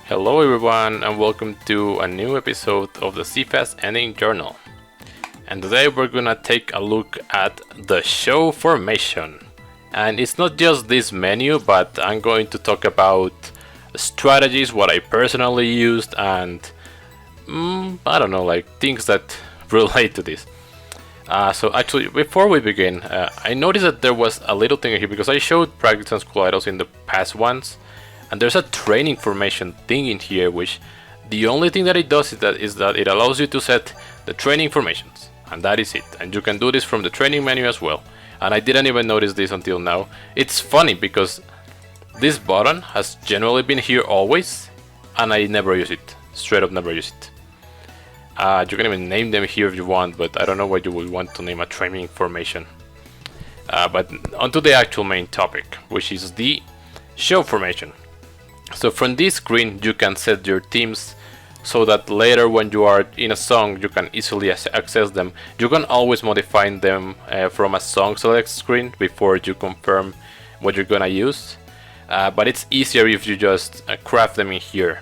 Hello everyone and welcome to a new episode of the SIFAS Ending Journal. And today we're gonna take a look at the show formation. And it's not just this menu, but I'm going to talk about strategies, what I personally used, and I don't know, like things that relate to this. So actually, before we begin, I noticed that there was a little thing here because I showed practice and school idols in the past ones. And there's a training formation thing in here, which the only thing that it does is that it allows you to set the training formations, and that is it. And you can do this from the training menu as well. And I didn't even notice this until now. It's funny because this button has generally been here always, and I never use it. Straight up never use it. You can even name them here if you want, but I don't know why you would want to name a training formation. But onto the actual main topic, which is the show formation. So from this screen you can set your themes so that later when you are in a song you can easily access them. You can always modify them from a song select screen before you confirm what you're gonna use, but it's easier if you just craft them in here.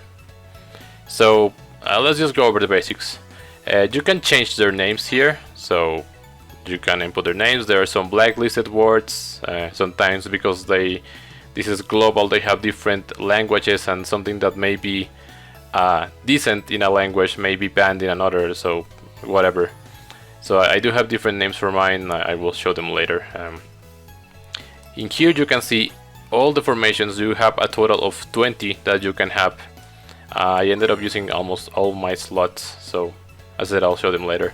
So let's just go over the basics. You can change their names here, so you can input their names. There are some blacklisted words, sometimes because this is global, they have different languages, and something that may be decent in a language may be banned in another, so whatever. So I do have different names for mine, I will show them later. In here you can see all the formations. You have a total of 20 that you can have. I ended up using almost all my slots, so as I said, I'll show them later.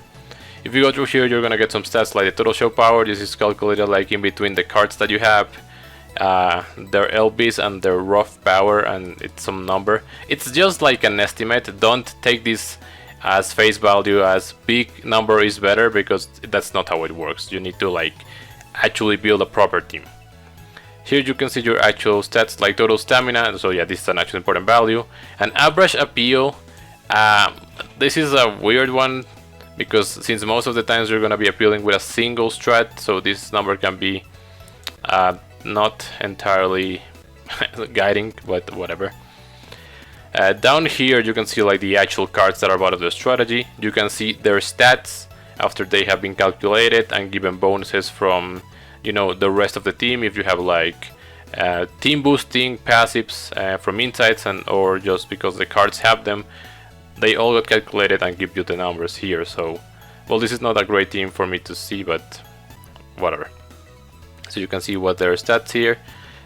If you go through here, you're gonna get some stats like the total show power. This is calculated like in between the cards that you have. Their LBs and their rough power, and it's some number. It's just like an estimate. Don't take this as face value as big number is better, because that's not how it works. You need to like actually build a proper team. Here you can see your actual stats like total stamina, so yeah, this is an actual important value. And average appeal, this is a weird one because since most of the times you're gonna be appealing with a single strat, so this number can be not entirely guiding, but whatever. Down here you can see like the actual cards that are part of the strategy. You can see their stats after they have been calculated and given bonuses from, you know, the rest of the team. If you have like team boosting passives from insights, and or just because the cards have them, they all got calculated and give you the numbers here. So well, this is not a great team for me to see, but whatever. So you can see what their stats here.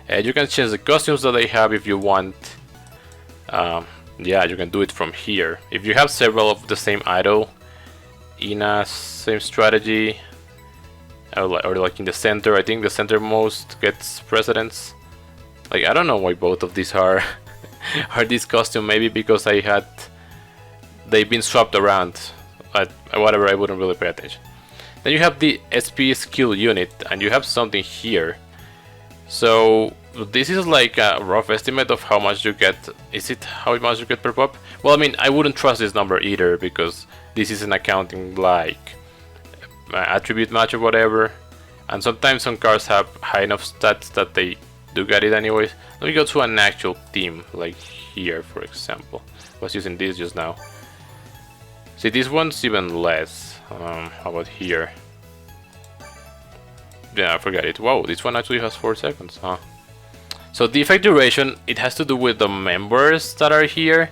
You can change the costumes that they have if you want. Yeah, you can do it from here. If you have several of the same idol in a same strategy, or like in the center, I think the centermost gets precedence. Like, I don't know why both of these are are this costume. Maybe because they've been swapped around. Whatever, I wouldn't really pay attention. Then you have the SP skill unit, and you have something here. So this is like a rough estimate of how much you get. Is it how much you get per pop? Well, I mean, I wouldn't trust this number either, because this isn't accounting like attribute match or whatever. And sometimes some cards have high enough stats that they do get it anyways. Let me go to an actual team, like here for example. I was using this just now. See, this one's even less. How about here? Yeah, I forgot it. Wow, this one actually has 4 seconds, huh? So the effect duration, it has to do with the members that are here,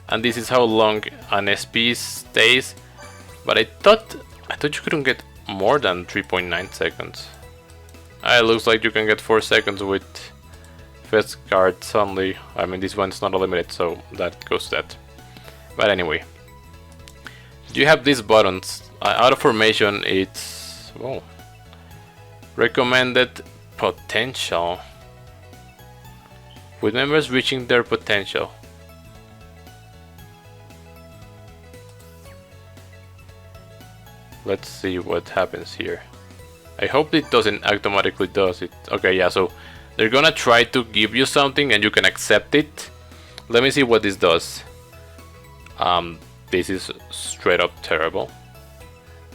and this is how long an SP stays. But I thought you couldn't get more than 3.9 seconds. It looks like you can get 4 seconds with fast cards only. I mean, this one's not limited, so that goes to that. But anyway, you have these buttons. Out of formation, it's recommended potential. With members reaching their potential. Let's see what happens here. I hope it doesn't automatically does it. Okay, yeah, so they're gonna try to give you something and you can accept it. Let me see what this does. This is straight up terrible.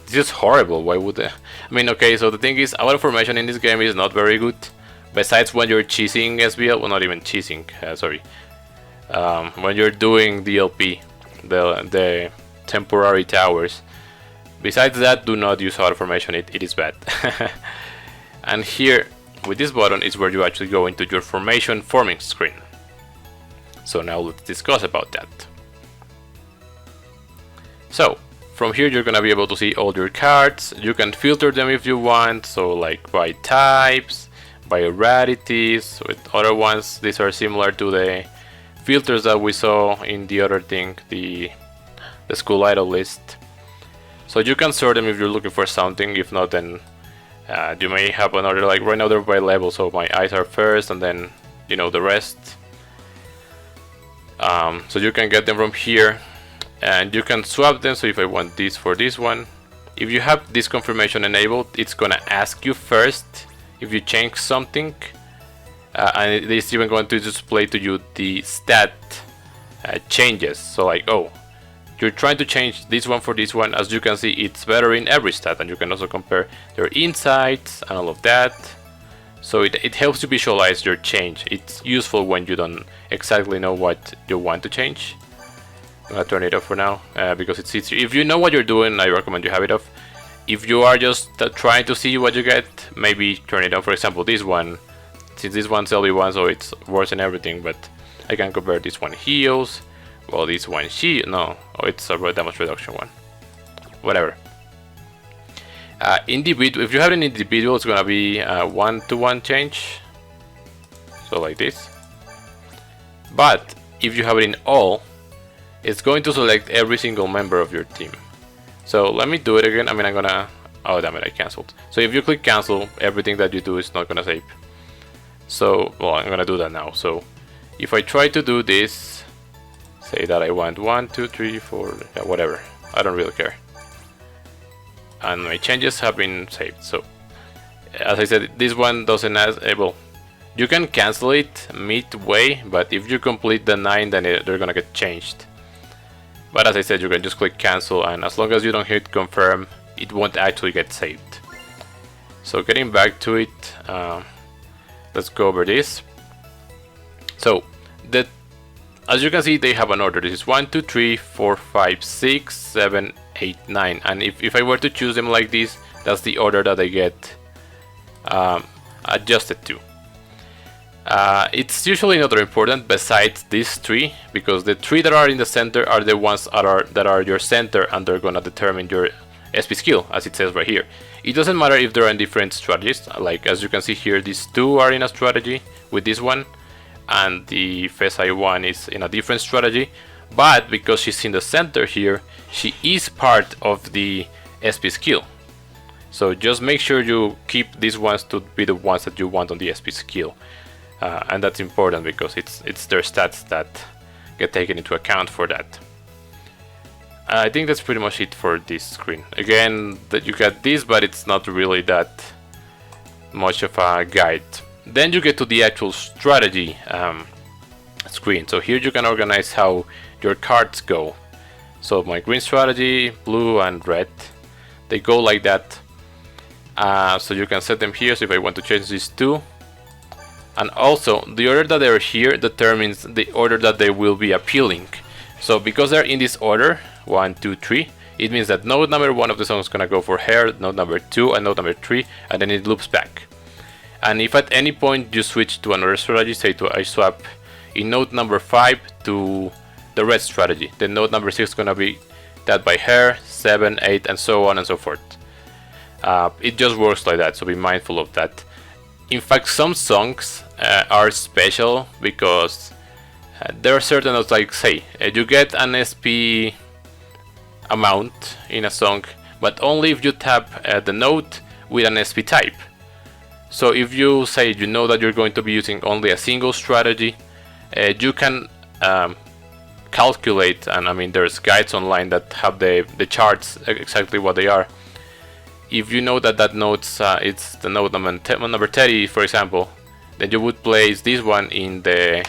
This is horrible. Why would they? I mean, okay, so the thing is, our formation in this game is not very good. Besides when you're cheesing SBL, well, not even cheesing, sorry. when you're doing DLP, the temporary towers. Besides that, do not use auto formation, it is bad. And here with this button is where you actually go into your formation forming screen. So now let's discuss about that. So from here you're gonna be able to see all your cards. You can filter them if you want, so like by types, by rarities. With other ones, these are similar to the filters that we saw in the other thing, the school idol list. So you can sort them if you're looking for something. If not, then you may have another, like right now they're by level, so my eyes are first and then, you know, the rest. So you can get them from here and you can swap them. So if I want this for this one, if you have this confirmation enabled, it's gonna ask you first if you change something, and it's even going to display to you the stat changes. So like, oh, you're trying to change this one for this one. As you can see, it's better in every stat, and you can also compare your insights and all of that. So it helps you visualize your change. It's useful when you don't exactly know what you want to change. I'm gonna turn it off for now because it's easier. If you know what you're doing, I recommend you have it off. If you are just trying to see what you get, maybe turn it on. For example, this one, since this one's LB1, so it's worse than everything, but I can compare. This one heals. Well, this one no, oh, it's a damage reduction one. Whatever. Individual. If you have an individual, it's gonna be 1-to-1 change. So like this. But if you have it in all, it's going to select every single member of your team. So let me do it again. I mean, I'm gonna. Oh damn it! I cancelled. So if you click cancel, everything that you do is not gonna save. So well, I'm gonna do that now. So if I try to do this. Say that I want 1, 2, 3, 4, yeah, whatever. I don't really care. And my changes have been saved. So, as I said, this one doesn't ask. Well, you can cancel it midway, but if you complete the 9, then they're gonna get changed. But as I said, you can just click cancel, and as long as you don't hit confirm, it won't actually get saved. So, getting back to it, let's go over this. So, as you can see, they have an order. This is 1, 2, 3, 4, 5, 6, 7, 8, 9. And if I were to choose them like this, that's the order that they get adjusted to. It's usually not very important besides these 3, because the 3 that are in the center are the ones that are your center, and they're gonna determine your SP skill, as it says right here. It doesn't matter if they're in different strategies. Like as you can see here, these 2 are in a strategy with this one, and the FSI one is in a different strategy, but because she's in the center here, she is part of the SP skill. So just make sure you keep these ones to be the ones that you want on the SP skill, and that's important because it's their stats that get taken into account for that. I think that's pretty much it for this screen. Again, that you got this, but it's not really that much of a guide. Then you get to the actual strategy screen. So here you can organize how your cards go. So my green strategy, blue and red, they go like that. So you can set them here. So if I want to change these 2, and also the order that they're here determines the order that they will be appealing. So because they're in this order, 1, 2, 3, it means that node number 1 of the song is gonna go for her, node number 2 and node number 3, and then it loops back. And if at any point you switch to another strategy, say I swap in node number 5 to the red strategy, then node number 6 is gonna be that by her, 7, 8, and so on and so forth. It just works like that, so be mindful of that. In fact, some songs are special because there are certain notes, like say you get an SP amount in a song, but only if you tap the note with an SP type. So if you say you know that you're going to be using only a single strategy, you can calculate, and I mean there's guides online that have the charts exactly what they are. If you know that that note's it's the note number 30, for example, then you would place this one in the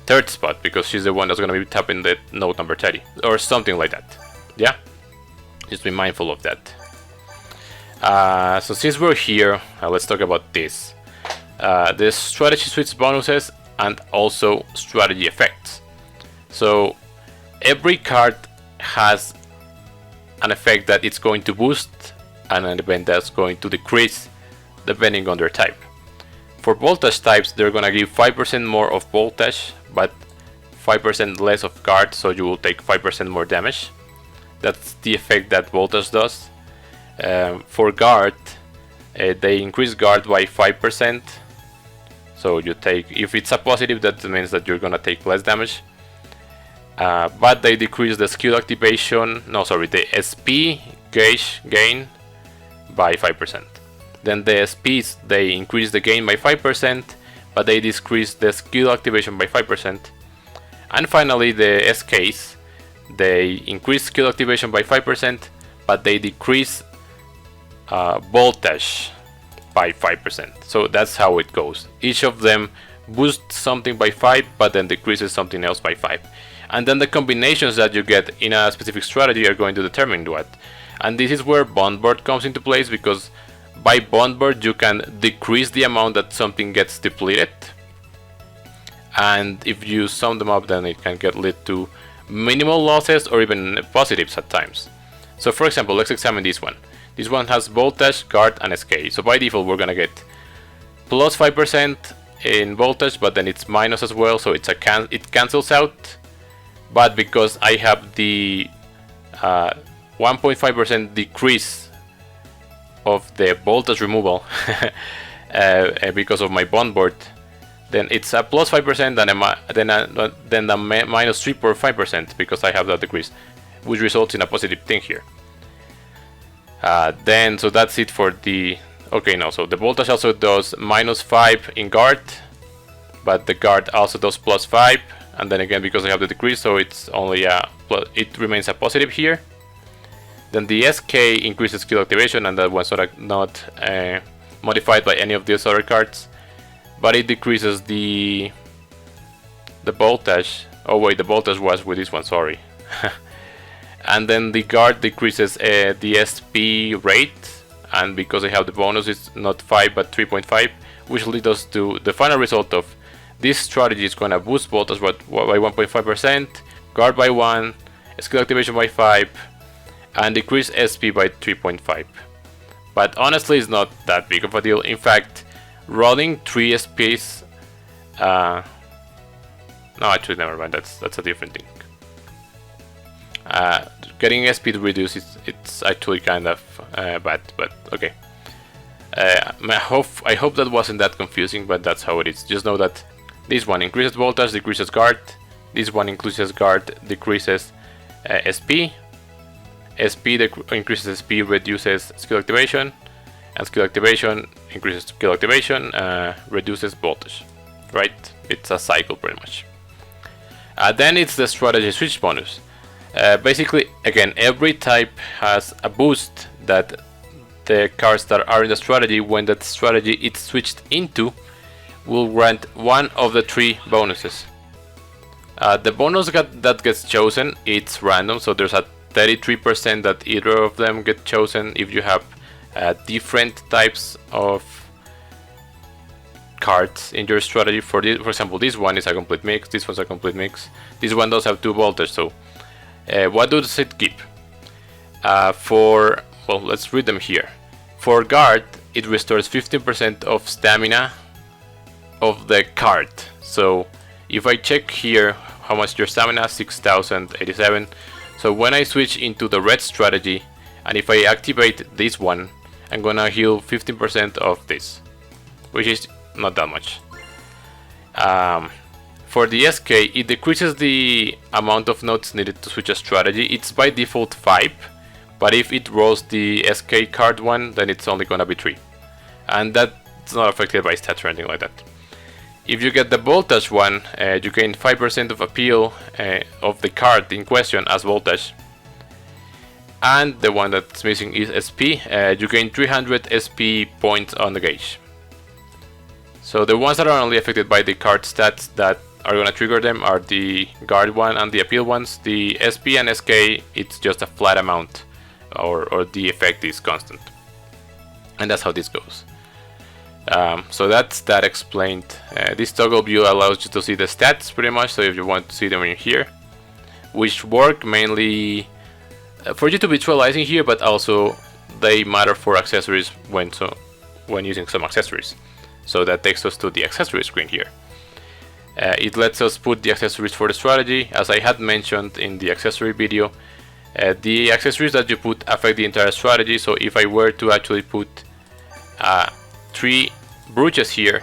3rd spot because she's the one that's going to be tapping the note number 30 or something like that. Yeah, just be mindful of that. So since we're here, let's talk about this. The strategy suites bonuses and also strategy effects. So every card has an effect that it's going to boost and an event that's going to decrease depending on their type. For voltage types, they're gonna give 5% more of voltage, but 5% less of guard, so you will take 5% more damage. That's the effect that voltage does. For guard, they increase guard by 5%. So you take, if it's a positive, that means that you're gonna take less damage. But they decrease the skill activation, the SP gauge gain by 5%. Then the SPs, they increase the gain by 5%, but they decrease the skill activation by 5%. And finally the SKs, they increase skill activation by 5%, but they decrease voltage by 5%. So that's how it goes. Each of them boosts something by 5, but then decreases something else by 5. And then the combinations that you get in a specific strategy are going to determine what. And this is where bond board comes into place, because by bond board you can decrease the amount that something gets depleted. And if you sum them up, then it can lead to minimal losses or even positives at times. So for example, let's examine this one. This one has voltage, guard, and SK. So by default we're gonna get plus 5% in voltage, but then it's minus as well, so it cancels out. But because I have the 1.5% decrease of the voltage removal because of my bond board, then it's a plus 5%, then a minus 3.5% because I have that decrease, which results in a positive thing here. So that's it for the... Okay, no, so the voltage also does minus 5 in guard, but the guard also does plus 5, and then again because I have the decrease, so it's only it remains a positive here. Then the SK increases skill activation, and that one's not modified by any of these other cards, but it decreases the voltage. Oh wait, the voltage was with this one, sorry. And then the guard decreases the SP rate, and because I have the bonus, it's not 5 but 3.5, which leads us to the final result of this strategy. Is going to boost voltage by 1.5%, guard by 1, skill activation by 5, and decrease SP by 3.5. But honestly, it's not that big of a deal. In fact, rolling 3 SPs... no, actually, never mind. That's a different thing. Getting SP to reduce it's actually kind of bad, but okay. I hope that wasn't that confusing, but that's how it is. Just know that this one increases voltage, decreases guard. This one increases guard, decreases SP. SP increases SP, reduces skill activation, and skill activation increases skill activation, reduces voltage. Right? It's a cycle pretty much. Then it's the strategy switch bonus. Basically, again, every type has a boost that the cards that are in the strategy, when that strategy is switched into, will grant one of the 3 bonuses. The bonus that gets chosen, it's random, so there's a 33% that either of them get chosen if you have different types of cards in your strategy. For example, this one is a complete mix, this one's a complete mix, this one does have 2 voltage, so what does it keep? Well, let's read them here. For guard, it restores 15% of stamina of the card. So if I check here how much your stamina, 6087. So when I switch into the red strategy, and if I activate this one, I'm gonna heal 15% of this, which is not that much. For the SK, it decreases the amount of nodes needed to switch a strategy. It's by default 5, but if it rolls the SK card one, then it's only gonna be 3. And that's not affected by stats or anything like that. If you get the voltage one, you gain 5% of appeal of the card in question as voltage. And the one that's missing is SP. You gain 300 SP points on the gauge. So the ones that are only affected by the card stats that are gonna trigger them are the guard one and the appeal ones. The SP and SK, it's just a flat amount, or the effect is constant. And that's how this goes. So that's that explained. This toggle view allows you to see the stats pretty much, so if you want to see them in here, which work mainly for you to visualizing here, but also they matter for accessories when using some accessories. So that takes us to the accessory screen here. It lets us put the accessories for the strategy. As I had mentioned in the accessory video, the accessories that you put affect the entire strategy. So if I were to actually put 3 brooches here,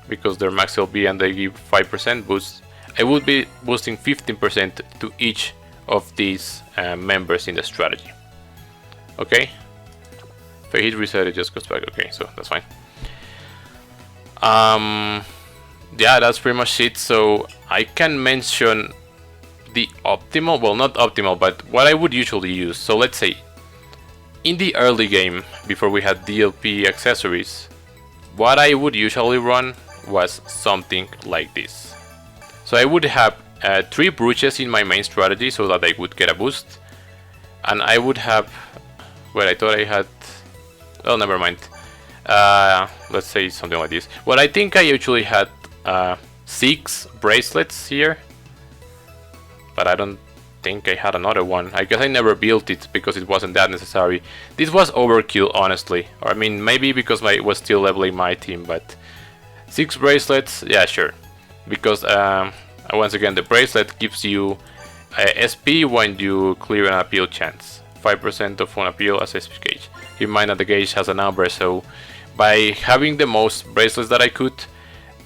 because they're max LB and they give 5% boost, I would be boosting 15% to each of these members in the strategy. Okay, if I hit reset, it just goes back. Okay, so that's fine. Yeah, that's pretty much it. So I can mention the optimal, well, not optimal, but what I would usually use. So let's say in the early game, before we had DLP accessories, what I would usually run was something like this. So I would have 3 brooches in my main strategy so that I would get a boost, and I would have, well, I thought I had, well, never mind. Let's say something like this. Well, I think I usually had 6 bracelets here, but I don't think I had another one. I guess I never built it because it wasn't that necessary. This was overkill, honestly. Or I mean, maybe because I was still leveling my team, but 6 bracelets, yeah, sure. Because once again, the bracelet gives you SP when you clear an appeal chance. 5% of one appeal as SP gauge. Keep in mind that the gauge has a number, so by having the most bracelets that I could,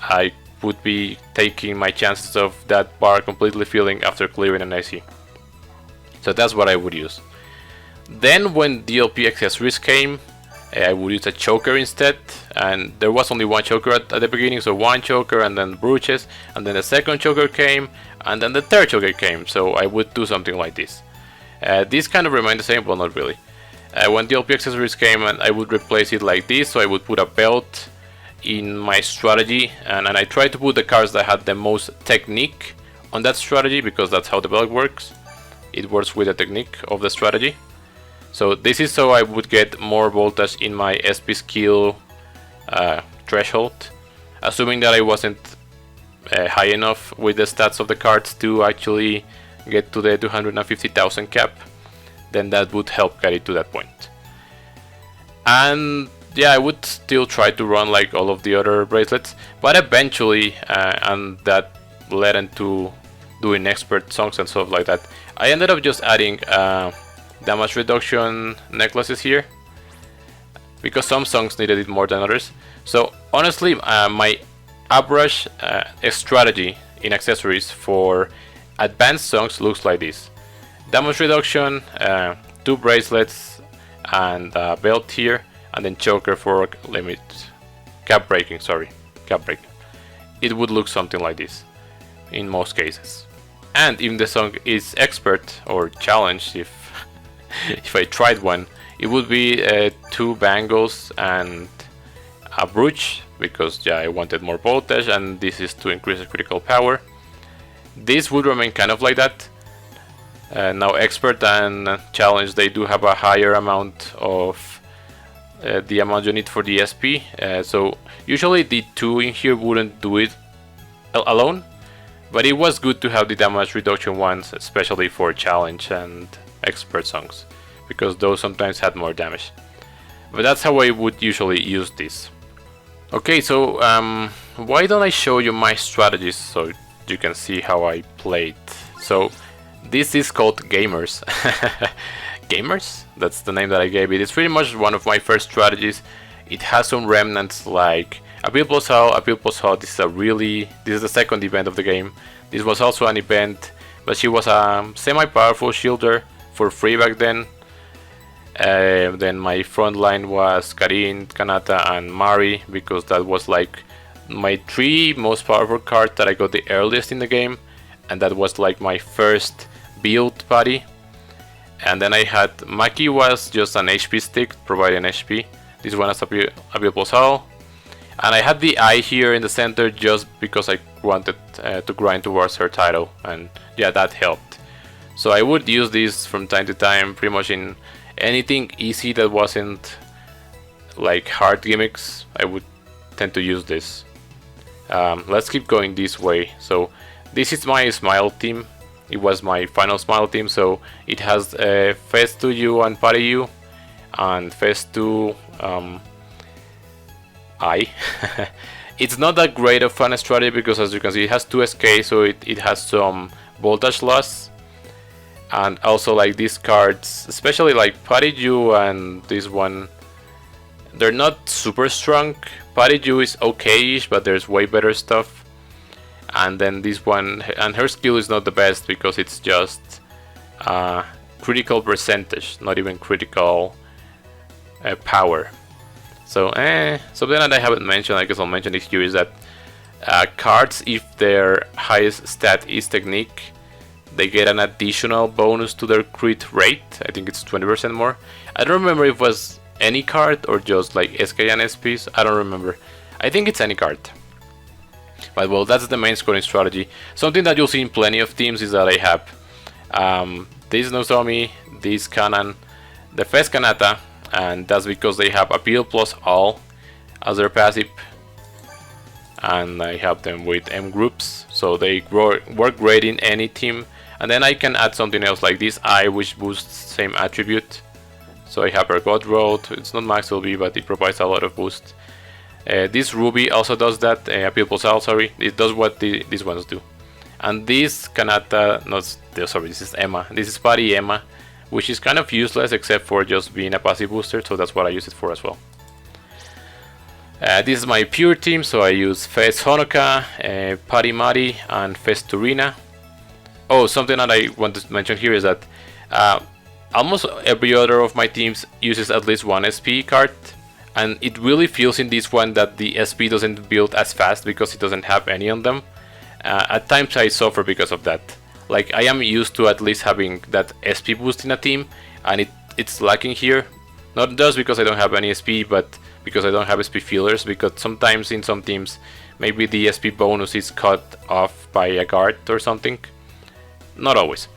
I would be taking my chances of that bar completely filling after clearing an AC. So that's what I would use. Then when DLP accessories came, I would use a choker instead, and there was only one choker at the beginning, so one choker and then brooches, and then the second choker came, and then the third choker came, so I would do something like this. This kind of remained the same, but not really. When DLP accessories came, and I would replace it like this, so I would put a belt in my strategy, and I tried to put the cards that had the most technique on that strategy, because that's how the belt works. It works with the technique of the strategy. So this is so I would get more voltage in my SP skill threshold, assuming that I wasn't high enough with the stats of the cards to actually get to the 250,000 cap, then that would help get it to that point. And yeah, I would still try to run like all of the other bracelets, but eventually, and that led into doing expert songs and stuff like that, I ended up just adding damage reduction necklaces here, because some songs needed it more than others. So honestly, my average strategy in accessories for advanced songs looks like this: damage reduction, 2 bracelets, and a belt here, and then choker for limit cap breaking. Cap breaking. It would look something like this in most cases. And if the song is expert or challenged, if if I tried one, it would be 2 bangles and a brooch, because yeah, I wanted more voltage, and this is to increase the critical power. This would remain kind of like that. Now expert and challenge, they do have a higher amount of the amount you need for the SP, so usually the 2 in here wouldn't do it alone, but it was good to have the damage reduction ones, especially for challenge and expert songs, because those sometimes had more damage. But that's how I would usually use this. Okay, so why don't I show you my strategies so you can see how I played. So this is called Gamers. Gamers? That's the name that I gave it. It's pretty much one of my first strategies. It has some remnants like Appeal plus Hull. Appeal plus Hull, this is the second event of the game. This was also an event, but she was a semi-powerful shielder for free back then. Then my front line was Karin, Kanata, and Mari, because that was like my 3 most powerful cards that I got the earliest in the game, and that was like my first build party. And then I had Maki, was just an HP stick, providing HP. This one has Appeal plus Hull. And I had the eye here in the center just because I wanted to grind towards her title, and yeah, that helped. So I would use this from time to time, pretty much in anything easy that wasn't like hard gimmicks. I would tend to use this. Let's keep going this way. So this is my Smile team. It was my final Smile team, so it has Phase 2 U and Party U, and Phase 2 I. It's not that great of a strategy because, as you can see, it has 2 SK, so it has some voltage loss. And also, like, these cards, especially like Party U and this one, they're not super strong. Party U is okay-ish, but there's way better stuff. And then this one, and her skill is not the best because it's just critical percentage, not even critical power. So something that I haven't mentioned, I guess I'll mention it here, is that cards, if their highest stat is Technique, they get an additional bonus to their crit rate. I think it's 20% more. I don't remember if it was any card or just like SK and SPs. I don't remember. I think it's any card. But well, that's the main scoring strategy. Something that you'll see in plenty of teams is that I have this Nozomi, this Kanan, the Fez Kanata, and that's because they have Appeal plus All as their passive. And I have them with M groups, so they work great in any team. And then I can add something else like this I, which boosts same attribute. So I have her God Road. It's not max LB, but it provides a lot of boost. This Ruby also does that. Appeal plus All, sorry. It does what these ones do. And this Kanata, sorry, this is Emma. This is Party Emma, which is kind of useless except for just being a passive booster. So that's what I use it for as well. This is my pure team, so I use Fez Honoka, Party Mari, and Fez Turina. Oh, something that I want to mention here is that almost every other of my teams uses at least one SP card, and it really feels in this one that the SP doesn't build as fast because it doesn't have any on them. At times I suffer because of that. Like, I am used to at least having that SP boost in a team, and it's lacking here. Not just because I don't have any SP, but because I don't have SP fillers, because sometimes in some teams maybe the SP bonus is cut off by a guard or something. Not always.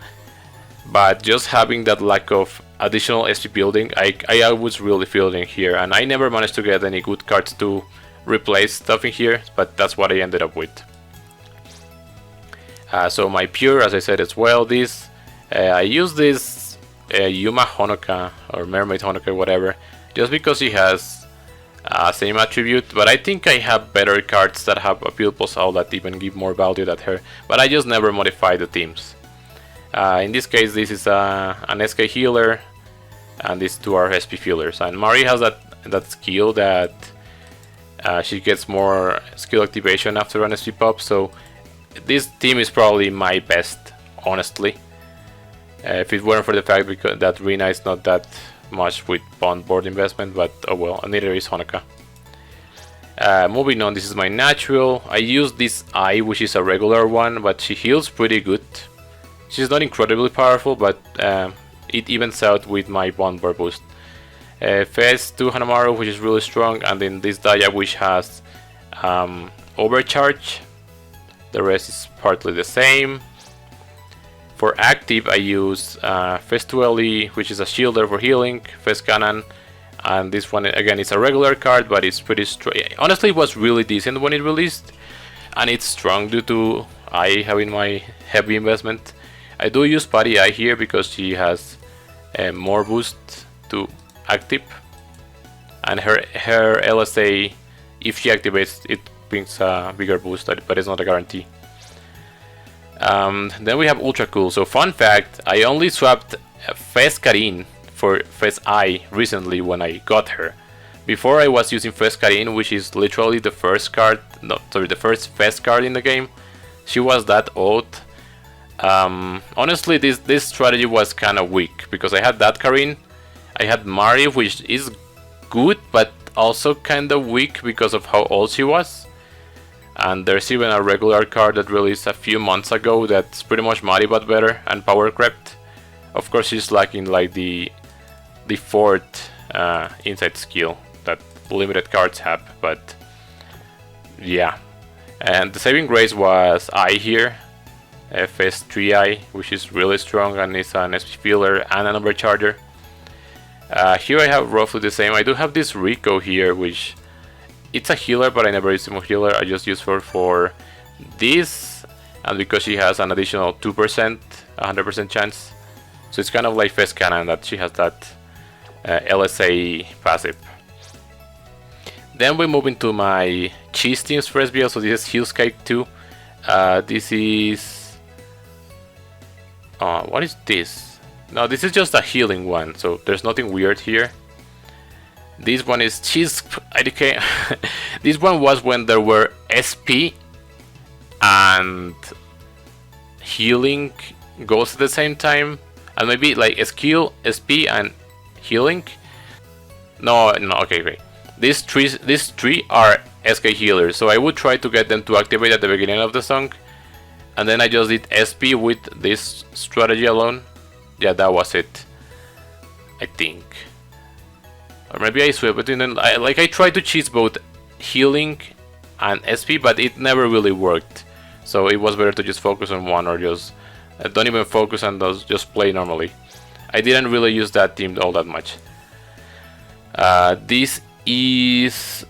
But just having that lack of additional SP building, I was really feeling here, and I never managed to get any good cards to replace stuff in here, but that's what I ended up with. So my pure, as I said as well, this I use this Yuma Honoka or Mermaid Honoka, whatever, just because he has same attribute, but I think I have better cards that have Appeal plus All that even give more value than her, but I just never modify the teams. In this case, this is an SK healer, and these two are SP fillers, and Mari has that skill that she gets more skill activation after an SP pop, so this team is probably my best, honestly. If it weren't for the fact that Rina is not that much with bond board investment, but oh well, and neither is Honoka. Moving on, this is my natural. I use this I, which is a regular one, but she heals pretty good. She's not incredibly powerful, but it evens out with my bond board boost. Fez 2 Hanamaru, which is really strong, and then this Daya, which has overcharge. The rest is partly the same. For active, I use Fez 2 LE, which is a shielder for healing, Fez Cannon, and this one again is a regular card, but it's pretty strong. Honestly, it was really decent when it released, and it's strong due to I having my heavy investment. I do use Party I here because she has more boost to active, and her LSA, if she activates, it brings a bigger boost, but it's not a guarantee. Then we have Ultra Cool. So fun fact, I only swapped Fez Karin for Fez I recently when I got her. Before I was using Fez Karin, which is literally the first card, the first Fez card in the game. She was that old. Honestly, this strategy was kind of weak because I had that Karin, I had Mari, which is good but also kind of weak because of how old she was. And there's even a regular card that released a few months ago that's pretty much Mari but better and power crept. Of course, she's lacking like the fourth insight skill that limited cards have, but yeah. And the saving grace was I here, FS3I, which is really strong and is an SP filler and an overcharger. Here I have roughly the same. I do have this Rico here, which it's a healer, but I never use him a healer. I just use her for this and because she has an additional 2%, 100% chance. So it's kind of like Fez Cannon that she has that LSA passive. Then we move into my cheese teams for SBL. So this is Heal Sky 2. This is... what is this? No, this is just a healing one, so there's nothing weird here. This one is Cheese IDK. This one was when there were SP and healing goes at the same time. And maybe like skill, SP and healing. No, okay, great. These three are SK healers, so I would try to get them to activate at the beginning of the song. And then I just did SP with this strategy alone. Yeah, that was it, I think. Or maybe I swept between them. I tried to cheese both healing and SP, but it never really worked. So it was better to just focus on one, or just don't even focus on those, just play normally. I didn't really use that team all that much. This is...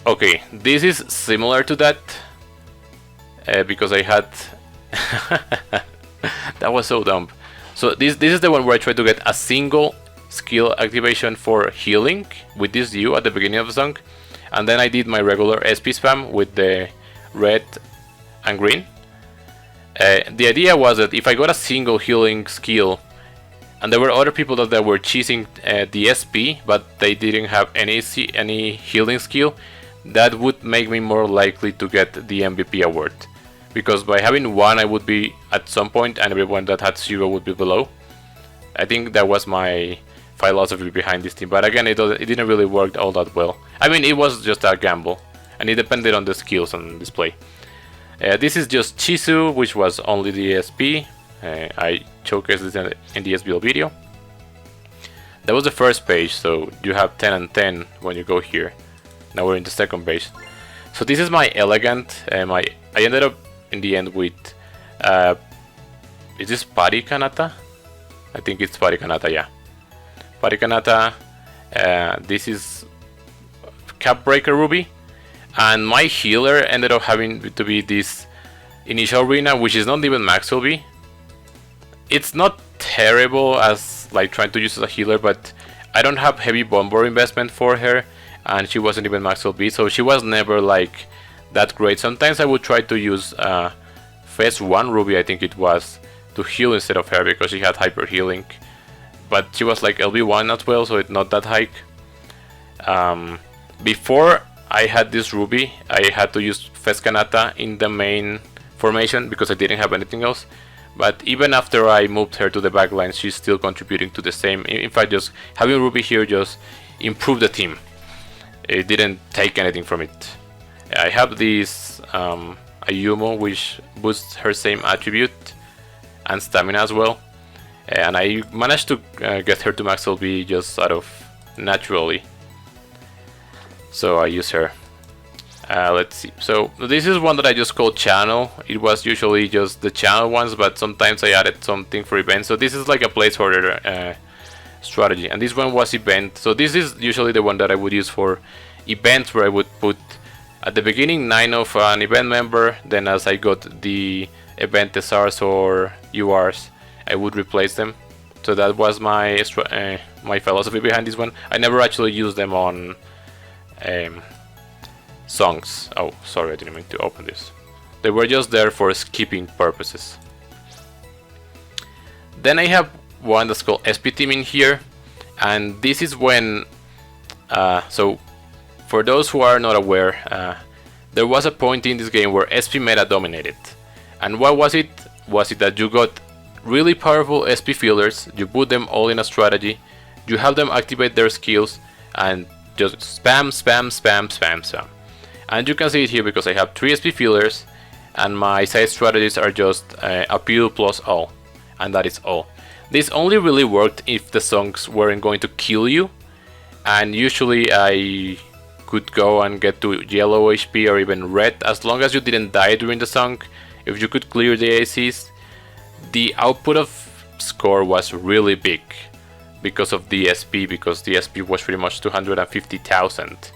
okay, this is similar to that, because I had... that was so dumb. So this is the one where I tried to get a single skill activation for healing with this U at the beginning of the song, and then I did my regular SP spam with the red and green. The idea was that if I got a single healing skill, and there were other people that were cheesing the SP, but they didn't have any healing skill, that would make me more likely to get the MVP award. Because by having one, I would be at some point, and everyone that had 0 would be below. I think that was my philosophy behind this team, but again, it didn't really work all that well. I mean, it was just a gamble, and it depended on the skills on display. This is just Chisu, which was only the SP. I showcased this in the SBL video. That was the first page, so you have 10 and 10 when you go here. Now we're in the second page. So this is my elegant. I ended up in the end with... is this Pari Kanata? I think it's Pari Kanata, yeah. Pari Kanata. This is Cap Breaker Ruby. And my healer ended up having to be this initial arena, which is not even Max LB. It's not terrible as like trying to use as a healer, but I don't have heavy bomber investment for her, and she wasn't even Max LB, so she was never like that great. Sometimes I would try to use Phase 1 Ruby, I think it was, to heal instead of her because she had hyper healing, but she was like LB1 as well, so it's not that high. Before I had this Ruby, I had to use Fez Kanata in the main formation because I didn't have anything else. But even after I moved her to the backline, she's still contributing to the same. In fact, just having Ruby here just improved the team. It didn't take anything from it. I have this Ayumu, which boosts her same attribute and stamina as well. And I managed to get her to max LB just out of naturally. So I use her. Let's see. So this is one that I just called channel. It was usually just the channel ones, but sometimes I added something for events. So this is like a placeholder strategy, and this one was event. So this is usually the one that I would use for events, where I would put at the beginning 9 of an event member. Then as I got the event SRs or URs, I would replace them. So that was my my philosophy behind this one. I never actually used them on songs. Oh, sorry, I didn't mean to open this. They were just there for skipping purposes. Then I have one that's called SP Team in here, and this is when so for those who are not aware, there was a point in this game where SP meta dominated. And what was it? Was it that you got really powerful SP fielders, you put them all in a strategy, you have them activate their skills, and just spam, spam, spam, spam, spam. And you can see it here because I have 3 SP fielders, and my side strategies are just appeal plus all, and that is all. This only really worked if the songs weren't going to kill you, and usually I could go and get to yellow HP or even red, as long as you didn't die during the song. If you could clear the ACs, the output of score was really big because of the SP, because the SP was pretty much 250,000.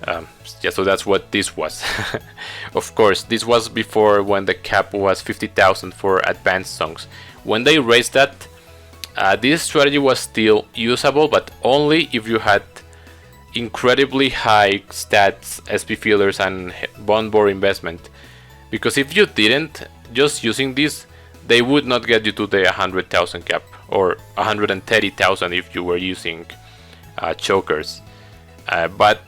Yeah, so that's what this was. Of course, this was before, when the cap was 50,000 for advanced songs. When they raised that, this strategy was still usable, but only if you had incredibly high stats, SP fillers, and bond bore investment. Because if you didn't, just using this, they would not get you to the 100,000 cap, or 130,000 if you were using chokers. But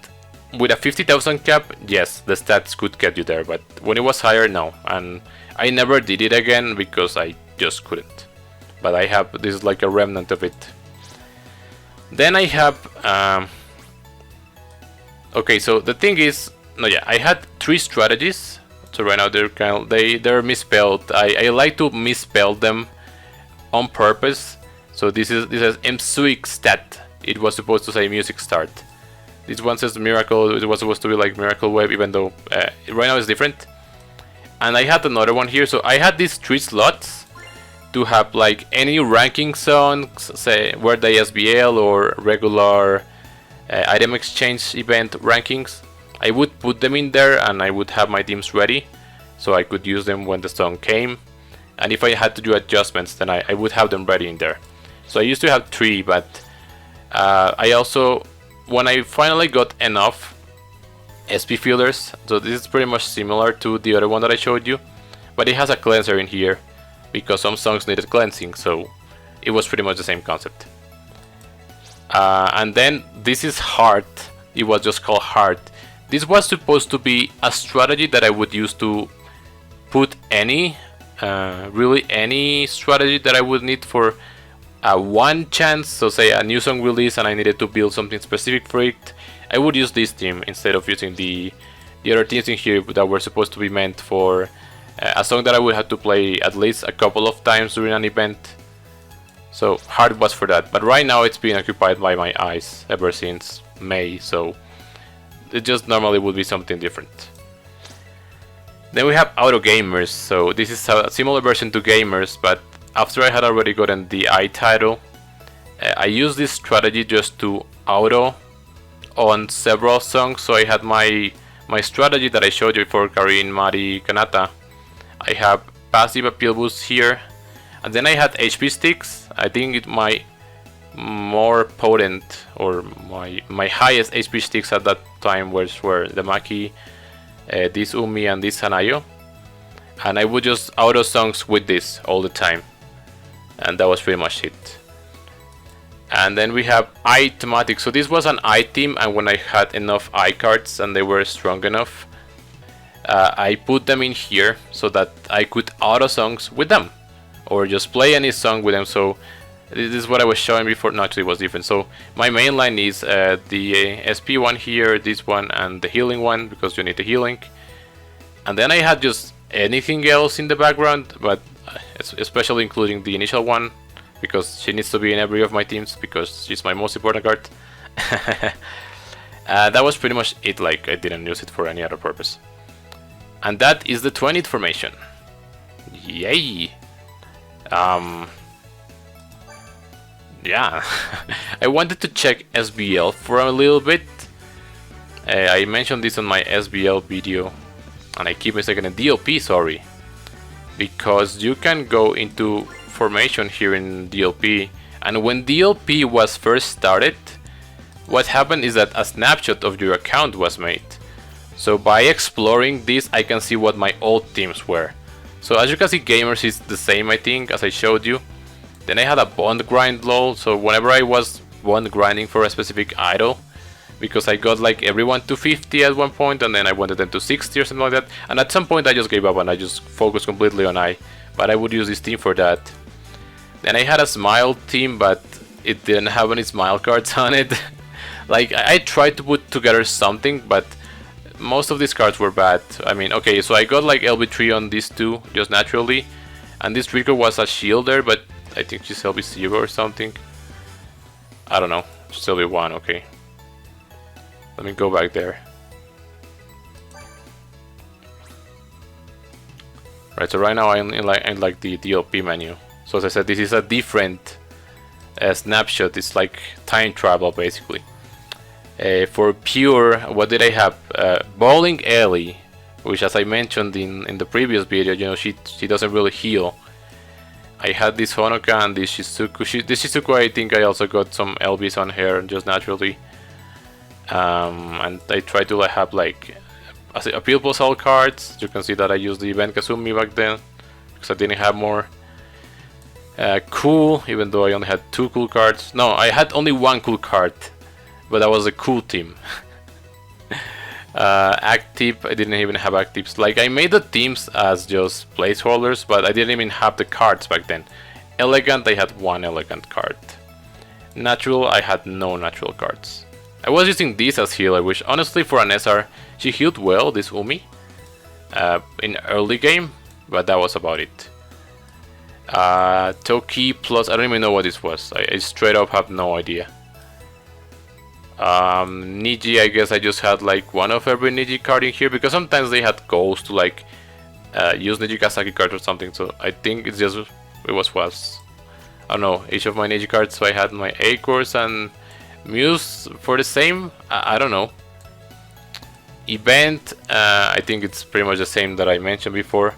with a 50,000 cap, yes, the stats could get you there, but when it was higher, no. And I never did it again because I just couldn't. But I have, this is like a remnant of it. Then I have, okay, so the thing is, no, yeah, I had 3 strategies. So right now they're misspelled. I like to misspell them on purpose. So this says MSUIC stat. It was supposed to say music start. This one says miracle. It was supposed to be like miracle wave, even though right now it's different. And I had another one here. So I had these 3 slots to have like any ranking songs, say Word SBL or regular item exchange event rankings. I would put them in there and I would have my teams ready so I could use them when the song came. And if I had to do adjustments, then I would have them ready in there. So I used to have 3, but I also, when I finally got enough SP fillers, so this is pretty much similar to the other one that I showed you, but it has a cleanser in here because some songs needed cleansing, so it was pretty much the same concept. And then this is Heart. It was just called Heart. This was supposed to be a strategy that I would use to put any, really any strategy that I would need for a one chance. So say a new song release and I needed to build something specific for it, I would use this team instead of using the other teams in here that were supposed to be meant for a song that I would have to play at least a couple of times during an event. So Heart was for that, but right now it's been occupied by my eyes ever since May, so it just normally would be something different. Then we have Auto Gamers. So this is a similar version to Gamers, but after I had already gotten the I title, I used this strategy just to auto on several songs. So I had my strategy that I showed you for Karin, Mari, Kanata. I have passive appeal boost here, and then I had HP sticks. I think my more potent, or my highest HP sticks at that time were the Maki, this Umi, and this Hanayo, and I would just auto songs with this all the time, and that was pretty much it. And then we have I thematic. So this was an I team, and when I had enough I cards and they were strong enough, I put them in here so that I could auto songs with them, or just play any song with them. So this is what I was showing before. No, actually it was different. So my main line is the SP one here, this one, and the healing one, because you need the healing. And then I had just anything else in the background, but especially including the initial one, because she needs to be in every of my teams, because she's my most important card. That was pretty much it. Like, I didn't use it for any other purpose. And that is the 20th formation. Yay! Yeah, I wanted to check SBL for a little bit. I mentioned this on my SBL video, and I keep mistaking it, DLP, sorry, because you can go into formation here in DLP, and when DLP was first started, what happened is that a snapshot of your account was made. So by exploring this, I can see what my old teams were. So as you can see, Gamers is the same, I think, as I showed you. Then I had a bond grind lol, so whenever I was bond grinding for a specific idol, because I got like everyone to 50 at one point, and then I wanted them to 60 or something like that, and at some point I just gave up and I just focused completely on I, but I would use this team for that. Then I had a smile team, but it didn't have any smile cards on it. Like, I tried to put together something, but most of these cards were bad. I mean, okay, so I got like LB3 on these two, just naturally, and this Rico was a shielder, but I think she's LB0 or something. I don't know, she's LB1, okay. Let me go back there. Right, so right now I'm in like the DLP menu. So as I said, this is a different snapshot. It's like time travel basically. For pure, what did I have? Bowling Ellie, which, as I mentioned in the previous video, you know, she doesn't really heal. I had this Honoka and this Shizuku. This Shizuku, I think I also got some LBs on her just naturally. And I tried to have like appeal plus all cards. You can see that I used the event Kazumi back then because I didn't have more. Cool, even though I only had 2 cool cards. No, I had only 1 cool card, but that was a cool team. Active, I didn't even have actives. Like, I made the teams as just placeholders, but I didn't even have the cards back then. Elegant, I had 1 elegant card. Natural, I had no natural cards. I was using this as healer, which honestly for an SR, she healed well, this Umi, in early game, but that was about it. Toki plus, I don't even know what this was. I straight up have no idea. Niji, I guess I just had like 1 of every Niji card in here because sometimes they had goals to like use Niji Kasaki card or something. So I think it's just it was I don't know, each of my Niji cards. So I had my A course and Muse for the same. I don't know. Event, I think it's pretty much the same that I mentioned before.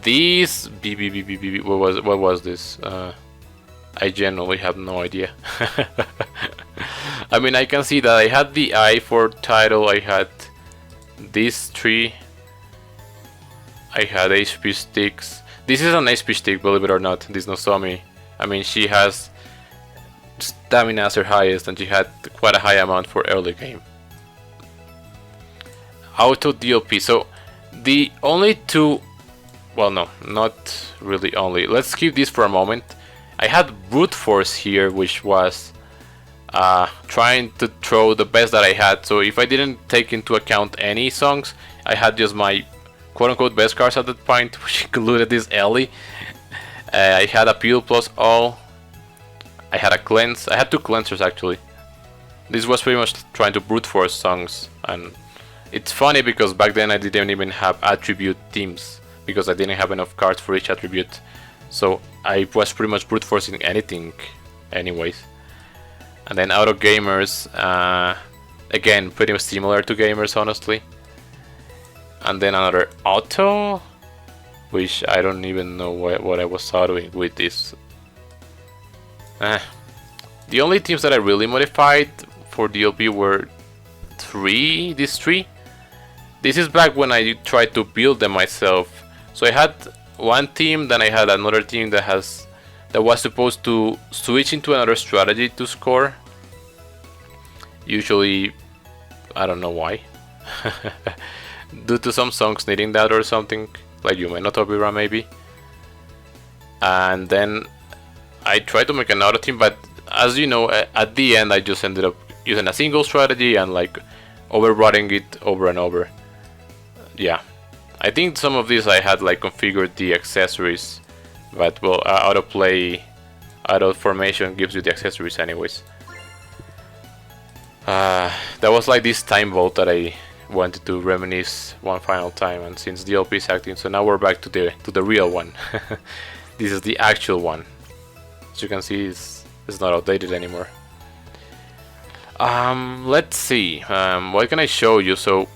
These what was this? I genuinely have no idea. I mean, I can see that I had the I for title, I had these 3, I had HP sticks. This is an HP stick, believe it or not, this Nozomi. I mean, she has stamina as her highest and she had quite a high amount for early game. Auto DLP, so the only 2, well no, not really only, let's keep this for a moment. I had brute force here, which was trying to throw the best that I had. So if I didn't take into account any songs, I had just my quote-unquote best cards at that point, which included this Ellie. I had appeal plus all. I had a cleanse. I had 2 cleansers actually. This was pretty much trying to brute force songs, and it's funny because back then I didn't even have attribute teams because I didn't have enough cards for each attribute. So I was pretty much brute forcing anything anyways. And then auto gamers, again pretty much similar to gamers honestly. And then another auto, which I don't even know what I was autoing with this. The only teams that I really modified for DLP were these 3. This is back when I tried to build them myself. So I had 1 team, then I had another team that was supposed to switch into another strategy to score. Usually, I don't know why. Due to some songs needing that or something, like Yume no Tobira maybe. And then I tried to make another team, but as you know, at the end I just ended up using a single strategy and like overrunning it over and over. Yeah. I think some of these I had like configured the accessories, but well, auto formation gives you the accessories anyways. That was like this time vault that I wanted to reminisce one final time, and since DLP is acting, so now we're back to the real one. This is the actual one. As you can see, it's not outdated anymore. Let's see. What can I show you? So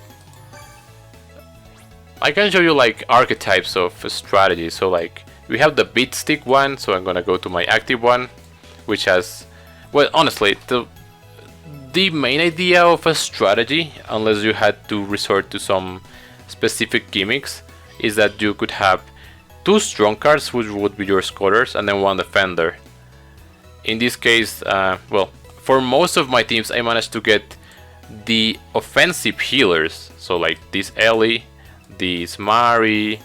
I can show you like archetypes of strategy. So like we have the beat stick one, so I'm gonna go to my active one, which has, well, honestly, the main idea of a strategy, unless you had to resort to some specific gimmicks, is that you could have 2 strong cards, which would be your scorers, and then 1 defender. In this case, well, for most of my teams I managed to get the offensive healers, so like this Ellie, this Mari,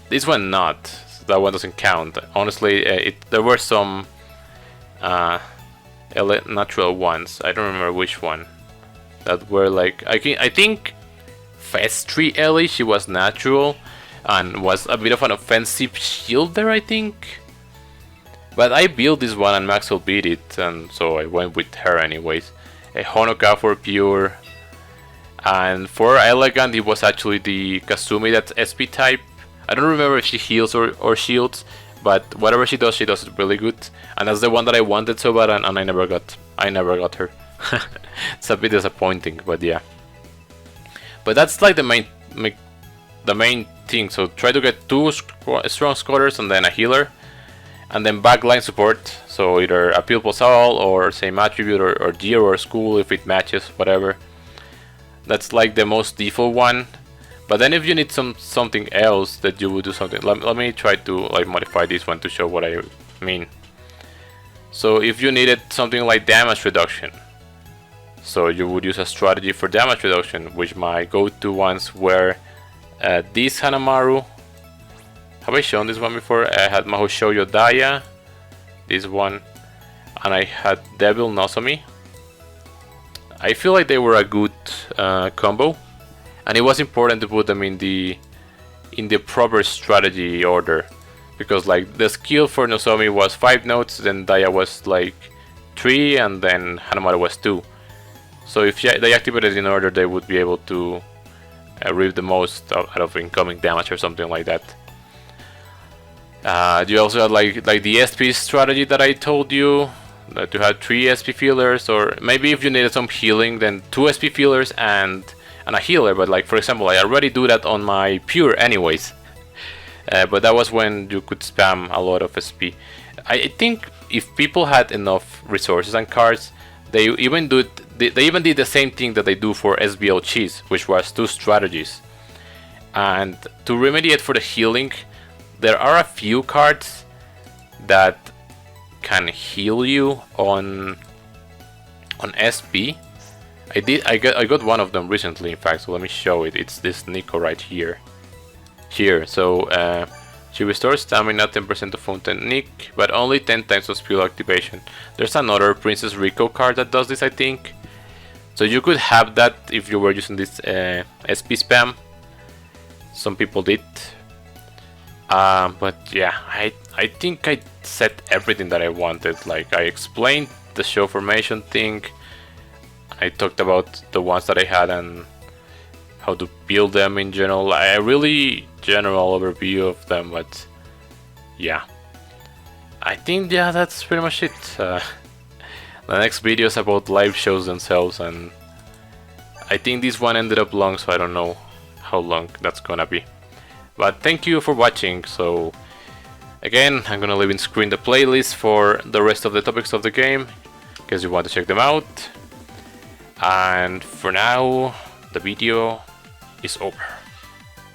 this one not, that one doesn't count. Honestly, there were some natural ones, I don't remember which one, that were like, I think Festry Ellie, she was natural and was a bit of an offensive shielder, I think. But I built this one and Maxwell beat it, and so I went with her anyways. A Honoka for pure, and for elegant it was actually the Kasumi that's SP type. I don't remember if she heals or shields, but whatever she does it really good. And that's the one that I wanted so bad, and I never got her. It's a bit disappointing, but yeah. But that's like the main thing. So try to get 2 strong scholars and then a healer, and then backline support. So either appeal plus all, or same attribute, or gear, or school if it matches, whatever. That's like the most default one. But then if you need something else that you would do something, let me try to like modify this one to show what I mean. So if you needed something like damage reduction, so you would use a strategy for damage reduction, which my go-to ones were this Hanamaru. Have I shown this one before? I had Mahoushoujo Daya, this one, and I had Devil Nozomi. I feel like they were a good combo, and it was important to put them in the proper strategy order, because like the skill for Nozomi was 5 notes, then Daya was like 3, and then Hanamaru was 2. So if they activated in order, they would be able to reap the most out of incoming damage or something like that. You also had like the SP strategy that I told you, that you had 3 SP fillers, or maybe if you needed some healing, then 2 SP fillers and a healer. But like, for example, I already do that on my pure anyways. But that was when you could spam a lot of SP. I think if people had enough resources and cards, they even did the same thing that they do for SBO Cheese, which was 2 strategies. And to remedy it for the healing, there are a few cards that can heal you on SP. I got one of them recently, in fact, so let me show it. It's this Nico right here. So she restores stamina 10% of Fountain Nick, but only 10 times of skill activation. There's another Princess Rico card that does this, I think. So you could have that if you were using this SP spam. Some people did. But yeah, I think I said everything that I wanted. Like, I explained the show formation thing. I talked about the ones that I had and how to build them in general. A really general overview of them, but yeah. I think, yeah, that's pretty much it. The next video is about live shows themselves, and I think this one ended up long, so I don't know how long that's gonna be. But thank you for watching. So again, I'm gonna leave in screen the playlist for the rest of the topics of the game, in case you want to check them out. And for now, the video is over.